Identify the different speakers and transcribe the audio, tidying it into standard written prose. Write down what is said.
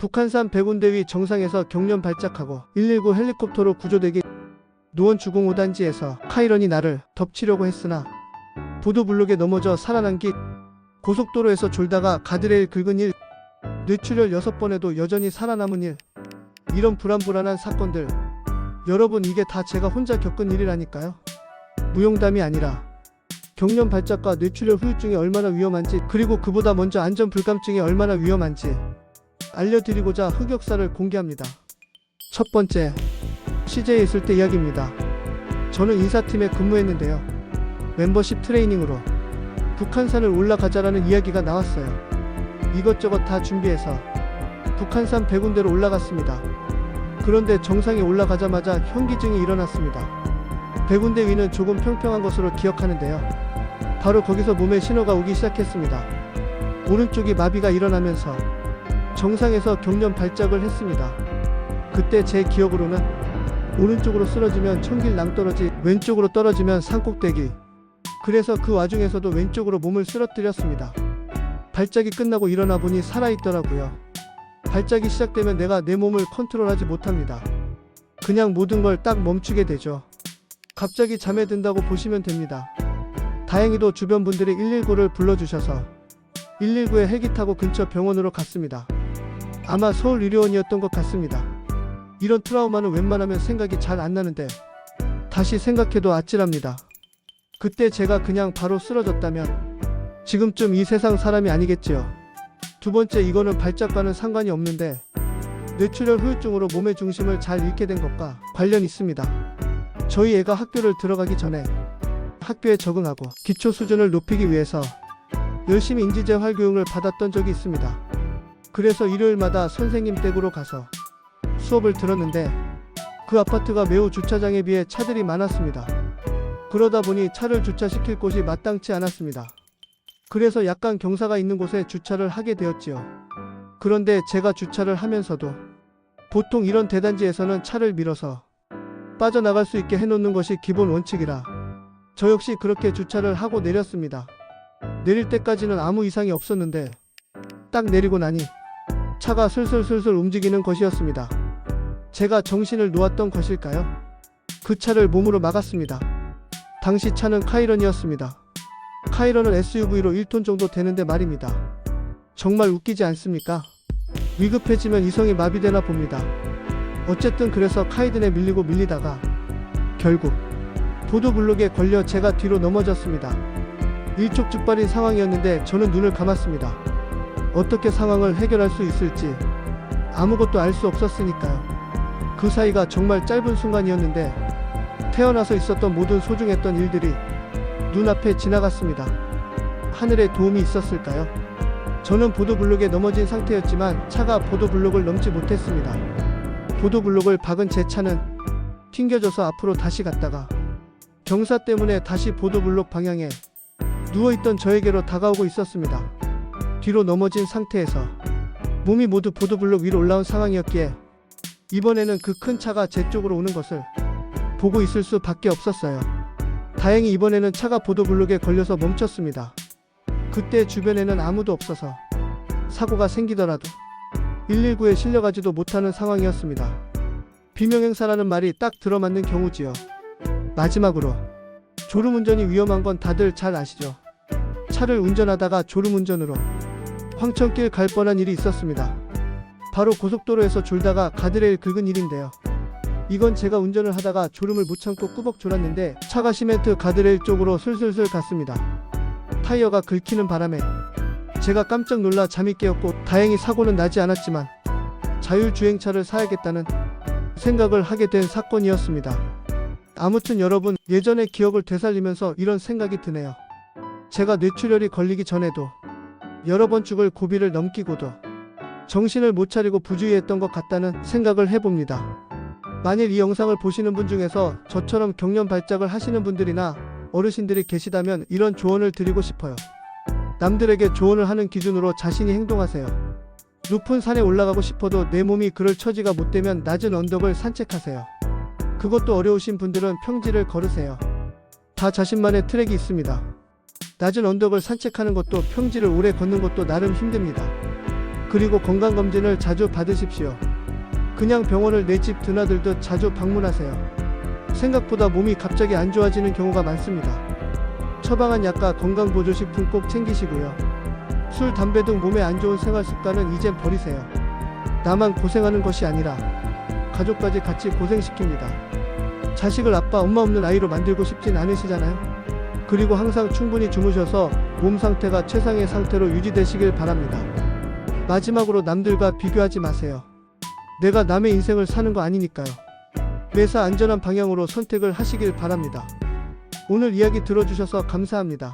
Speaker 1: 북한산 백운대 위 정상에서 경련 발작하고 119 헬리콥터로 구조되기 노원 주공 5단지에서 카이런이 나를 덮치려고 했으나 보도블록에 넘어져 살아난 길 고속도로에서 졸다가 가드레일 긁은 일 뇌출혈 6번에도 여전히 살아남은 일 이런 불안불안한 사건들 여러분 이게 다 제가 혼자 겪은 일이라니까요. 무용담이 아니라 경련 발작과 뇌출혈 후유증이 얼마나 위험한지 그리고 그보다 먼저 안전불감증이 얼마나 위험한지 알려드리고자 흑역사를 공개합니다. 첫 번째, CJ에 있을 때 이야기입니다. 저는 인사팀에 근무했는데요. 멤버십 트레이닝으로 북한산을 올라가자라는 이야기가 나왔어요. 이것저것 다 준비해서 북한산 백운대로 올라갔습니다. 그런데 정상에 올라가자마자 현기증이 일어났습니다. 백운대 위는 조금 평평한 것으로 기억하는데요. 바로 거기서 몸에 신호가 오기 시작했습니다. 오른쪽이 마비가 일어나면서 정상에서 경련 발작을 했습니다. 그때 제 기억으로는 오른쪽으로 쓰러지면 천길 낭떠러지, 왼쪽으로 떨어지면 산꼭대기. 그래서 그 와중에서도 왼쪽으로 몸을 쓰러뜨렸습니다. 발작이 끝나고 일어나 보니 살아있더라고요. 발작이 시작되면 내가 내 몸을 컨트롤하지 못합니다. 그냥 모든 걸 딱 멈추게 되죠. 갑자기 잠에 든다고 보시면 됩니다. 다행히도 주변 분들이 119를 불러주셔서 119에 헬기 타고 근처 병원으로 갔습니다. 아마 서울의료원이었던 것 같습니다. 이런 트라우마는 웬만하면 생각이 잘 안 나는데 다시 생각해도 아찔합니다. 그때 제가 그냥 바로 쓰러졌다면 지금쯤 이 세상 사람이 아니겠지요. 두 번째, 이거는 발작과는 상관이 없는데 뇌출혈 후유증으로 몸의 중심을 잘 잃게 된 것과 관련 있습니다. 저희 애가 학교를 들어가기 전에 학교에 적응하고 기초 수준을 높이기 위해서 열심히 인지재활 교육을 받았던 적이 있습니다. 그래서 일요일마다 선생님 댁으로 가서 수업을 들었는데 그 아파트가 매우 주차장에 비해 차들이 많았습니다. 그러다 보니 차를 주차시킬 곳이 마땅치 않았습니다. 그래서 약간 경사가 있는 곳에 주차를 하게 되었지요. 그런데 제가 주차를 하면서도 보통 이런 대단지에서는 차를 밀어서 빠져나갈 수 있게 해놓는 것이 기본 원칙이라 저 역시 그렇게 주차를 하고 내렸습니다. 내릴 때까지는 아무 이상이 없었는데 딱 내리고 나니 차가 슬슬슬슬 움직이는 것이었습니다. 제가 정신을 놓았던 것일까요? 그 차를 몸으로 막았습니다. 당시 차는 카이런이었습니다. 카이런은 SUV로 1톤 정도 되는데 말입니다. 정말 웃기지 않습니까? 위급해지면 이성이 마비되나 봅니다. 어쨌든 그래서 카이든에 밀리다가 결국 보도블록에 걸려 제가 뒤로 넘어졌습니다. 일촉즉발인 상황이었는데 저는 눈을 감았습니다. 어떻게 상황을 해결할 수 있을지 아무것도 알 수 없었으니까요. 그 사이가 정말 짧은 순간이었는데 태어나서 있었던 모든 소중했던 일들이 눈앞에 지나갔습니다. 하늘의 도움이 있었을까요? 저는 보도블록에 넘어진 상태였지만 차가 보도블록을 넘지 못했습니다. 보도블록을 박은 제 차는 튕겨져서 앞으로 다시 갔다가 경사 때문에 다시 보도블록 방향에 누워있던 저에게로 다가오고 있었습니다. 뒤로 넘어진 상태에서 몸이 모두 보도블록 위로 올라온 상황이었기에 이번에는 그 큰 차가 제 쪽으로 오는 것을 보고 있을 수밖에 없었어요. 다행히 이번에는 차가 보도블록에 걸려서 멈췄습니다. 그때 주변에는 아무도 없어서 사고가 생기더라도 119에 실려가지도 못하는 상황이었습니다. 비명행사라는 말이 딱 들어맞는 경우지요. 마지막으로 졸음운전이 위험한 건 다들 잘 아시죠? 차를 운전하다가 졸음운전으로 황천길 갈 뻔한 일이 있었습니다. 바로 고속도로에서 졸다가 가드레일 긁은 일인데요. 이건 제가 운전을 하다가 졸음을 못 참고 꾸벅 졸았는데 차가 시멘트 가드레일 쪽으로 슬슬슬 갔습니다. 타이어가 긁히는 바람에 제가 깜짝 놀라 잠이 깨었고 다행히 사고는 나지 않았지만 자율주행차를 사야겠다는 생각을 하게 된 사건이었습니다. 아무튼 여러분, 예전의 기억을 되살리면서 이런 생각이 드네요. 제가 뇌출혈이 걸리기 전에도 여러 번 죽을 고비를 넘기고도 정신을 못 차리고 부주의했던 것 같다는 생각을 해봅니다. 만일 이 영상을 보시는 분 중에서 저처럼 경련 발작을 하시는 분들이나 어르신들이 계시다면 이런 조언을 드리고 싶어요. 남들에게 조언을 하는 기준으로 자신이 행동하세요. 높은 산에 올라가고 싶어도 내 몸이 그럴 처지가 못 되면 낮은 언덕을 산책하세요. 그것도 어려우신 분들은 평지를 걸으세요. 다 자신만의 트랙이 있습니다. 낮은 언덕을 산책하는 것도 평지를 오래 걷는 것도 나름 힘듭니다. 그리고 건강검진을 자주 받으십시오. 그냥 병원을 내 집 드나들듯 자주 방문하세요. 생각보다 몸이 갑자기 안 좋아지는 경우가 많습니다. 처방한 약과 건강보조식품 꼭 챙기시고요. 술, 담배 등 몸에 안 좋은 생활 습관은 이젠 버리세요. 나만 고생하는 것이 아니라 가족까지 같이 고생시킵니다. 자식을 아빠, 엄마 없는 아이로 만들고 싶진 않으시잖아요? 그리고 항상 충분히 주무셔서 몸 상태가 최상의 상태로 유지되시길 바랍니다. 마지막으로 남들과 비교하지 마세요. 내가 남의 인생을 사는 거 아니니까요. 매사 안전한 방향으로 선택을 하시길 바랍니다. 오늘 이야기 들어주셔서 감사합니다.